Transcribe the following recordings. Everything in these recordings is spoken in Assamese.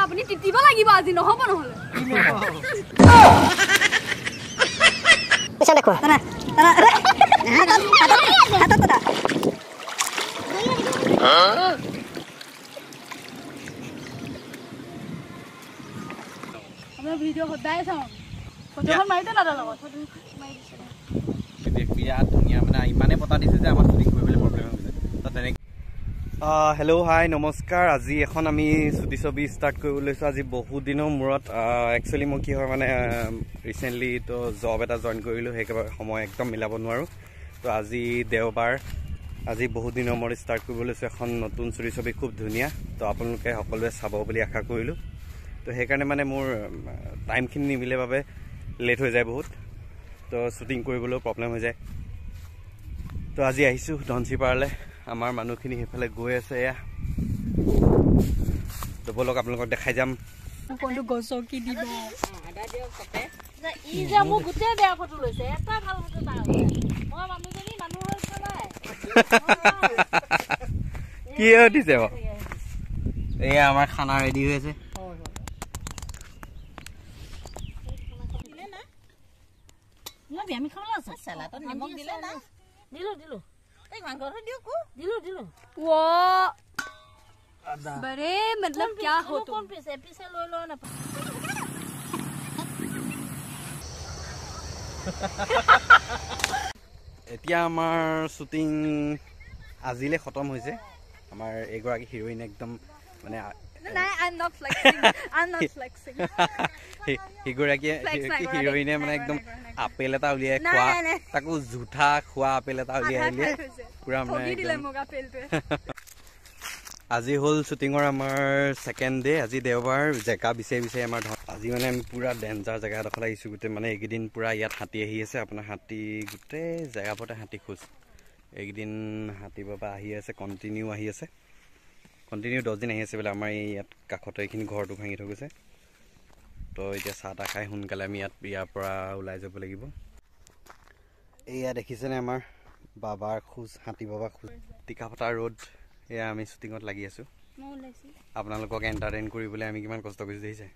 আপুনি তিতিব লাগিব আজি নহব নহলে পিছন দেখো না না হাতত দাদা আমরা ভিডিও সদায় চাও ফটোখন মাৰিতে দাদা লগত ফটো মাৰি দিছে বিৰাট ধুনীয়া মানে ইমানে পতা দিছে যে আমাৰ শ্বুটিং কৰিবলৈ প্ৰব্লেম হৈছে তো তেনেকৈ হেল্ল' হাই নমস্কাৰ আজি এখন আমি ছবি ষ্টাৰ্ট কৰিব লৈছোঁ আজি বহুত দিনৰ মূৰত একচুৱেলি মই কি হয় মানে ৰিচেণ্টলি তো জব এটা জইন কৰিলোঁ সেইকাৰণে সময় একদম মিলাব নোৱাৰোঁ তো আজি দেওবাৰ আজি বহুত দিনৰ মূৰত ষ্টাৰ্ট কৰিব লৈছোঁ এখন নতুন ছবি খুব ধুনীয়া তো আপোনালোকে সকলোৱে চাব বুলি আশা কৰিলোঁ তো সেইকাৰণে মানে মোৰ টাইমখিনি নিমিলে বাবে লেট হৈ যায় বহুত তো শ্বুটিং কৰিবলৈও প্ৰব্লেম হৈ যায় তো আজি আহিছোঁ ধনচিপাৰালৈ আমাৰ মানুহখিনি সেইফালে গৈ আছে এয়া তো বলক আপোনালোকক দেখাই যাম কোনটো গছক কি দিব আদা দিয়ক কতে ই যে মোক গুটে বেয়া ফটো লৈছে এটা ভাল ফটো না মই মানুহজনী মানুহ হৈ চলাই কি দিছে এয়া আমাৰ খানা ৰেডি হৈ আছে আমি খাবলে আছে সালাডত নিমখ দিলে না দিলো এই মাংসটো দিও কো দিলো वो बड़े मतलब क्या हो तुम कौन पीसे लो ना এতিয়া আমাৰ শ্বুটিং আজিলে খতম হৈছে আমাৰ এগৰাকী হিৰোইন একদম মানে I'm not flexing হিগৰাকী হিৰোইনে মানে একদম আপেল এটা উলিয়াই খোৱা তাকো জুঠা খোৱা আপেল এটা উলিয়াই পুৰা মানে আজি হ'ল শ্বুটিঙৰ আমাৰ ছেকেণ্ড ডে আজি দেওবাৰ জেগা বিচাৰি আমাৰ আজি মানে আমি পুৰা ডেঞ্জাৰ জেগা এডোখৰত আহিছোঁ গোটেই মানে এইকেইদিন পুৰা ইয়াত হাতী আহি আছে আপোনাৰ হাতী গোটেই জেগাবোৰতে হাতী খোজ এইকেইদিন হাতীৰ পৰা আহি আছে কণ্টিনিউ আহি আছে কণ্টিনিউ 10 দিন আহি আছে বোলে আমাৰ ইয়াত কাষতে এইখিনি ঘৰটো ভাঙি থৈ গৈছে তো এতিয়া চাহ তাহ খাই সোনকালে আমি ইয়াৰ পৰা ওলাই যাব লাগিব এয়া দেখিছেনে আমাৰ বাবাৰ খোজ হাতী বাবা খোজ টিকাফটা ৰোড এয়া আমি শ্বুটিঙত লাগি আছোঁ আপোনালোকক এণ্টাৰটেইন কৰিবলৈ আমি কিমান কষ্ট কৰিছোঁ দেখিছে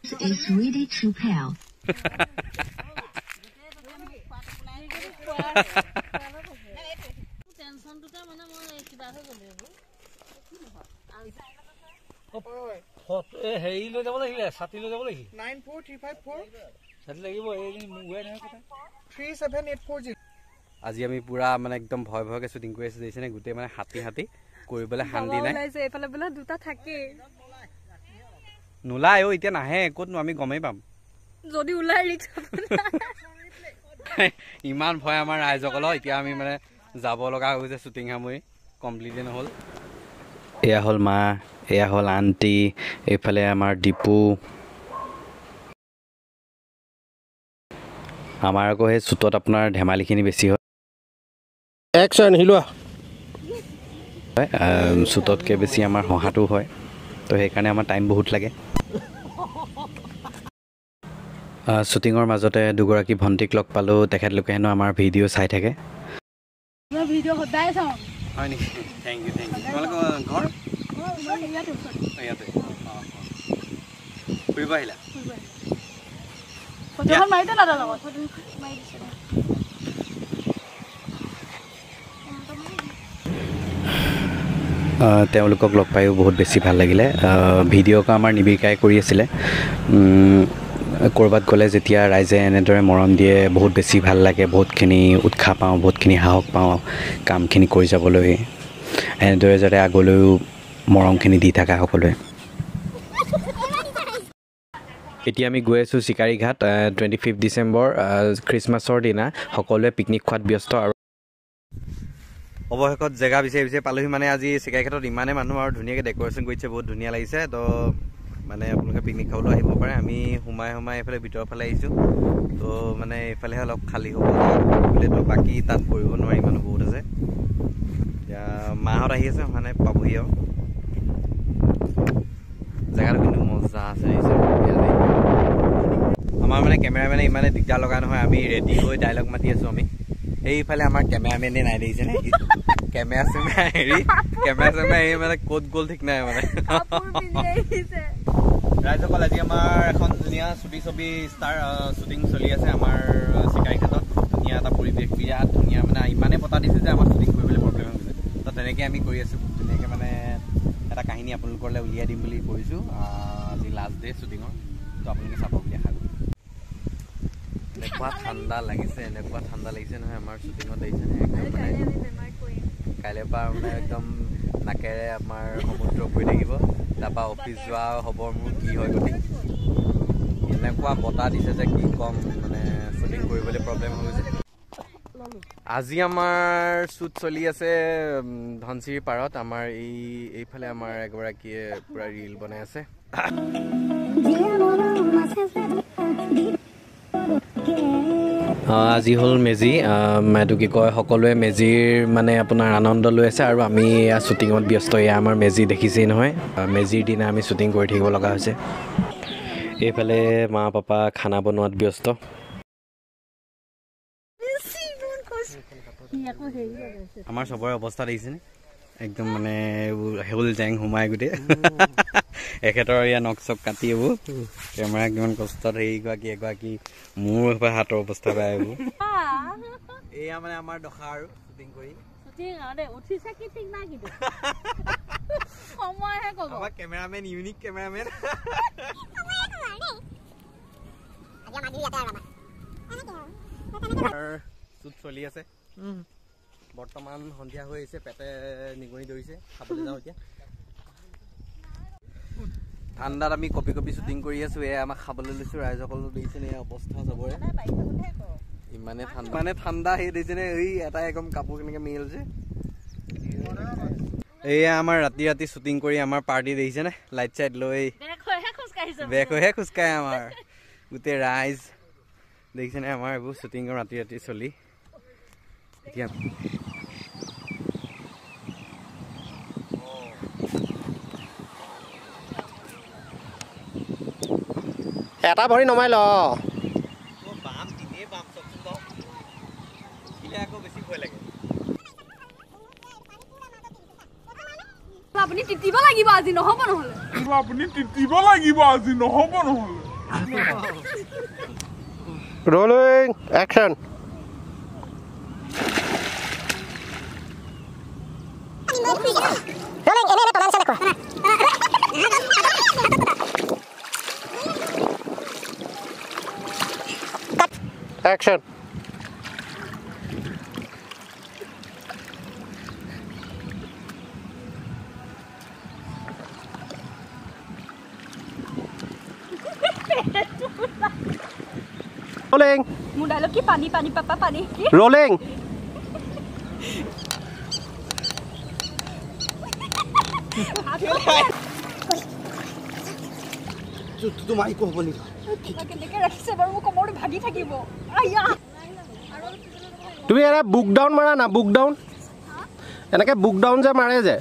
is ready to pal. হেৰি লৈ যাব লাগিলে ছাতি লৈ যাব লাগিল 94354 ছাতি লাগিব এই মোবাইল নহয় কথা 37840 আজি আমি পুৰা মানে একদম ভয় ভয়কে শ্বুটিং কৰি আছোঁ দেখিছেনে গোটেই মানে হাতী কৰিবলৈ শান্তি নাই এইফালে বোলে দুটা থাকে নোলাই এতিয়া নাহে ক'তনো আমি গমেই পাম যদি ওলাই ৰিক্স ইমান ভয় আমাৰ ৰাইজসকলৰ এতিয়া আমি মানে যাব লগা হৈছে শ্বুটিং সামৰি কমপ্লিটে নহ'ল এয়া হ'ল মা এয়া হ'ল আণ্টি এইফালে আমাৰ ডিপু আমাৰ আকৌ সেই শ্বুটত আপোনাৰ ধেমালিখিনি বেছি হয় একশ্যন হিলোৱা শ্বুটতকৈ বেছি আমাৰ হহাটো হয় তো সেইকাৰণে আমাৰ টাইম বহুত লাগে শ্বুটিঙৰ মাজতে দুগৰাকী ভণ্টিক লগ পালোঁ তেখেতলোকে হেনো আমাৰ ভিডিঅ' চাই থাকে ভিডিঅ' সদায় চাওঁ হয় নেকি থেংক ইউ তোমালোকৰ ঘৰ ইয়াতে ফুৰিব আহিলা ফটোখন মাৰিতে দাদা লগত ফটো মাৰি দিছে তেওঁলোকক লগ পায়ো বহুত বেছি ভাল লাগিলে ভিডিঅ'ক আমাৰ নিবিকাই কৰি আছিলে ক'ৰবাত গ'লে যেতিয়া ৰাইজে এনেদৰে মৰম দিয়ে বহুত বেছি ভাল লাগে বহুতখিনি উৎসাহ পাওঁ বহুতখিনি সাহস পাওঁ কামখিনি কৰি যাবলৈ এনেদৰে যাতে আগলৈও মৰমখিনি দি থকা সকলোৱে এতিয়া আমি গৈ আছোঁ চিকাৰীঘাট 25 ডিচেম্বৰ খ্ৰীষ্টমাছৰ দিনা সকলোৱে পিকনিক খোৱাত ব্যস্ত আৰু অৱশেষত জেগা বিচাৰি পালোহি মানে আজি চিকাৰীঘাটত ইমানেই মানুহ আৰু ধুনীয়াকৈ ডেক'ৰেশ্যন কৰিছে বহুত ধুনীয়া লাগিছে তো মানে আপোনালোকে পিকনিক খাবলৈ আহিব পাৰে আমি সোমাই এইফালে ভিতৰৰ ফালে আহিছোঁ তো মানে এইফালেহে অলপ খালী হ'ব বুলিতো বাকী তাত কৰিব নোৱাৰি মানুহ বহুত আছে এতিয়া মাহঁত আহি আছে মানে পাবহি আৰু জেগাটো কিন্তু মজা আছে আমাৰ মানে কেমেৰামেনে ইমানে দিগদাৰ লগা নহয় আমি ৰেডি হৈ ডাইলগ মাতি আছোঁ আমি এইফালে আমাৰ কেমেৰামেনে নাই দেখিছেনে কেমেৰা চেমেৰা হেৰি মানে ক'ত গ'ল ঠিক নাই মানে ৰাইজসকল আজি আমাৰ এখন ধুনীয়া ছবি শ্বুটিং চলি আছে আমাৰ চিকাৰী ঘাটত ধুনীয়া এটা পৰিৱেশ বিৰাট ধুনীয়া মানে ইমানে বতাহ দিছে যে আমাৰ শ্বুটিং কৰিবলৈ প্ৰব্লেম হৈছে তো তেনেকৈ আমি কৰি আছোঁ ধুনীয়াকৈ মানে এটা কাহিনী আপোনালোকলৈ উলিয়াই দিম বুলি কৰিছোঁ আজি লাষ্ট ডে শ্বুটিঙৰ তো আপোনালোকে চাব বুলি আশা কৰোঁ এনেকুৱা ঠাণ্ডা লাগিছে নহয় আমাৰ শ্বুটিঙত দেখিছেনে একদম মানে কাইলৈৰ পৰা মানে একদম নাকেৰে আমাৰ সমুদ্ৰ পৰি থাকিব তাৰপৰা অফিচ যোৱা হ'ব মোৰ কি হয় গতিকে এনেকুৱা বতাহ দিছে যে কি ক'ম মানে শ্বুটিং কৰিবলৈ প্ৰব্লেম হৈছে আজি আমাৰ শ্বুট চলি আছে ধনচিৰি পাৰত আমাৰ এইফালে আমাৰ এগৰাকীয়ে পুৰা ৰীল বনাই আছে আজি হ'ল মেজি এইটো কি কয় সকলোৱে মেজিৰ মানে আপোনাৰ আনন্দ লৈ আছে আৰু আমি এয়া শ্বুটিঙত ব্যস্ত এয়া আমাৰ মেজি দেখিছেই নহয় মেজিৰ দিনা আমি শ্বুটিং কৰি থাকিব লগা হৈছে এইফালে মা পাপা খানা বনোৱাত ব্যস্ত আমাৰ চবৰে অৱস্থা দেখিছেনে একদম মানে এইবোৰ হেউল জেং সোমাই গোটেই এখেতৰ এয়া নখ চখ কাটি এইবোৰ কেমেৰা কিমান কষ্টত এগৰাকী মোৰ হাতৰ অৱস্থা বেয়া এইবোৰ এয়া মানে আমাৰ দশা আৰু শ্বুটিং কৰি কেমেৰামেন ইউনিক কেমেৰামেন শ্বুট চলি আছে বৰ্তমান সন্ধিয়া হৈ আহিছে পেটে নিগনি ধৰিছে খাবলৈ যাওঁ এতিয়া ঠাণ্ডাত আমি কপি শ্বুটিং কৰি আছো এয়া আমাক খাবলৈ লৈছো ৰাইজসকলো দেখিছে নে অৱস্থা চবৰে ইমানে ঠাণ্ডা সেই দেখিছে নে এই এটা একদম কাপোৰ কেনেকে মিলিছে এয়া আমাৰ ৰাতি শ্বুটিং কৰি আমাৰ পাৰ্টি দেখিছে নে লাইট চাইট লৈ বেক হৈহে খোজকাঢ়ে আমাৰ গোটেই ৰাইজ দেখিছে নে আমাৰ এইবোৰ শ্বুটিং ৰাতি চলি এতিয়া এটা ভৰি নমাই ল আপুনি তিতিব লাগিব আজি নহ'ব নহ'লে rolling action Action. Rolling. Mudah lo ki pani papa pani. Rolling. তোমাক কো হবনি তুমি এটা বুক ডাউন মাৰা না বুক ডাউন এনেকে বুক ডাউন যে মাৰে যে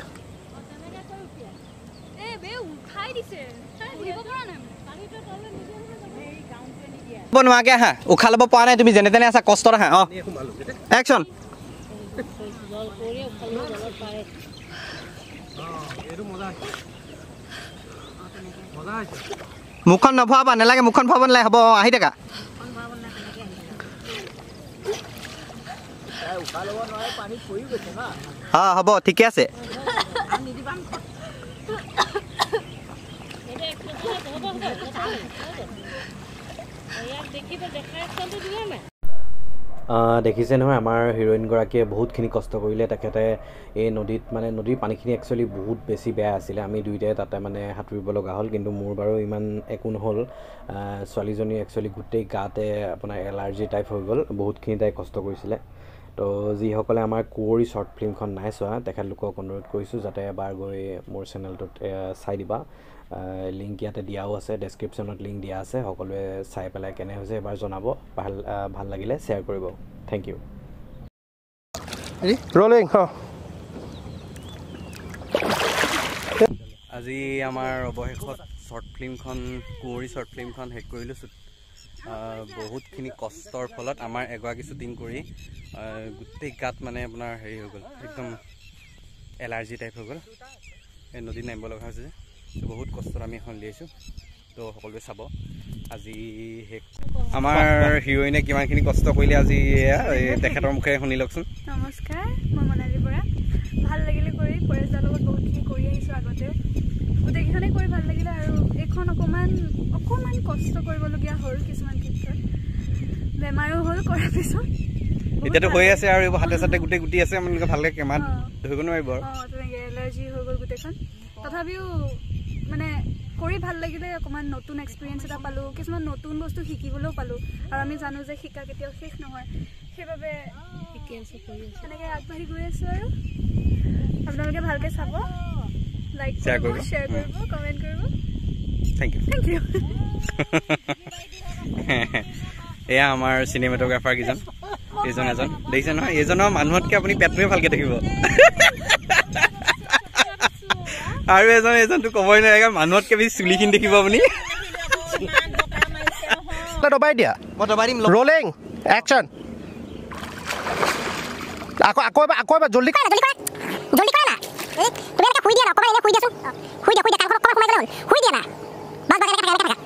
বনোৱাকে আহা উশাহ ল'ব পৰা নাই তুমি যেনে তেনে আছা কষ্টত আহা একচন মুখখন নভৰাবা নালাগে মুখখন ভৰাব নালাগে হ'ব আহি থাকা হ'ব ঠিকে আছে দেখিছে নহয় আমাৰ হিৰোইনগৰাকীয়ে বহুতখিনি কষ্ট কৰিলে তেখেতে এই নদীত মানে নদীৰ পানীখিনি একচুৱেলি বহুত বেছি বেয়া আছিলে আমি দুয়োটাই তাতে মানে সাঁতুৰিব লগা হ'ল কিন্তু মোৰ বাৰু ইমান একো নহ'ল ছোৱালীজনী একচুৱেলি গোটেই গাতে আপোনাৰ এলাৰ্জি টাইপ হৈ গ'ল বহুতখিনি তাই কষ্ট কৰিছিলে তো যিসকলে আমাৰ কুঁৱৰী শ্বৰ্ট ফিল্মখন নাই চোৱা তেখেতলোকক অনুৰোধ কৰিছোঁ যাতে এবাৰ গৈ মোৰ চেনেলটোত চাই দিবা লিংক ইয়াতে দিয়াও আছে ডেছক্ৰিপশ্যনত লিংক দিয়া আছে সকলোৱে চাই পেলাই কেনে হৈছে এবাৰ জনাব ভাল লাগিলে শ্বেয়াৰ কৰিব থেংক ইউ ৰলিং আজি আমাৰ অৱশেষত শ্বৰ্ট ফিল্মখন কুঁৱৰী শ্বৰ্ট ফিল্মখন শেষ কৰিলোঁ বহুতখিনি কষ্টৰ ফলত আমাৰ এগৰাকী শ্বুটিং কৰি গোটেই গাত মানে আপোনাৰ হেৰি হৈ গ'ল একদম এলাৰ্জি টাইপ হৈ গ'ল এই নদীত নামিব লগা হৈছে যে বহুত কষ্টত আমি এখন উলিয়াইছোঁ তো সকলোৱে চাব আজি আমাৰ হিৰইনে কিমানখিনি কষ্ট কৰিলে আজি তেখেতৰ মুখে শুনি লওকচোন নমস্কাৰ মই মনালী বৰা ভাল লাগিলে কৰি পৰেশদাৰ লগত বহুতখিনি কৰি আহিছোঁ আগতেও গোটেইকেইখনে কৰি ভাল লাগিলে আৰু এইখন অকণমান কষ্ট কৰিবলগীয়া হ'ল কিছুমান ক্ষেত্ৰত বেমাৰো হ'ল কৰাৰ পিছত এতিয়াতো হৈ আছে আৰু এইবোৰ হাতে চাতে গোটেই গুটি আছে মানে ভালকৈ কেমাত ধৰিব নোৱাৰিব আৰু তেনেকৈ এলাৰ্জি হৈ গ'ল গোটেইখন তথাপিও মানে কৰি ভাল লাগিলে অকণমান নতুন এক্সপিৰিয়েঞ্চ এটা পালোঁ কিছুমান নতুন বস্তু শিকিবলৈও পালোঁ আৰু আমি জানো যে শিকা কেতিয়াও শেষ নহয় সেইবাবে তেনেকৈ আগবাঢ়ি গৈ আছোঁ আৰু আপোনালোকে ভালকৈ চাব লাইক কৰিব শ্বেয়াৰ কৰিব কমেণ্ট কৰিব থেংক ইউ এয়া আমাৰ চিনেমেটোগ্ৰাফাৰ কেইজন এজন দেখিছে নহয় এইজনৰ মানুহতকৈ আপুনি পেটটোৱে ভালকৈ দেখিব আৰু এজনটো ক'বই নালাগে মানুহতকৈ বেছি চুলিখিনি দেখিব আপুনি দবাই দিয়া মই দবাই দিম ৰলিং একশ্যন আকৌ এবাৰ জলদি কৰা না তুমি এনেকৈ শুই দিয়া না অকণমান এনে শুই দিয়াচোন শুই দিয়া কাণখন অকণমান সোমাই গ'লে হ'ল শুই দিয়া না বাছ এনেকৈ থাকা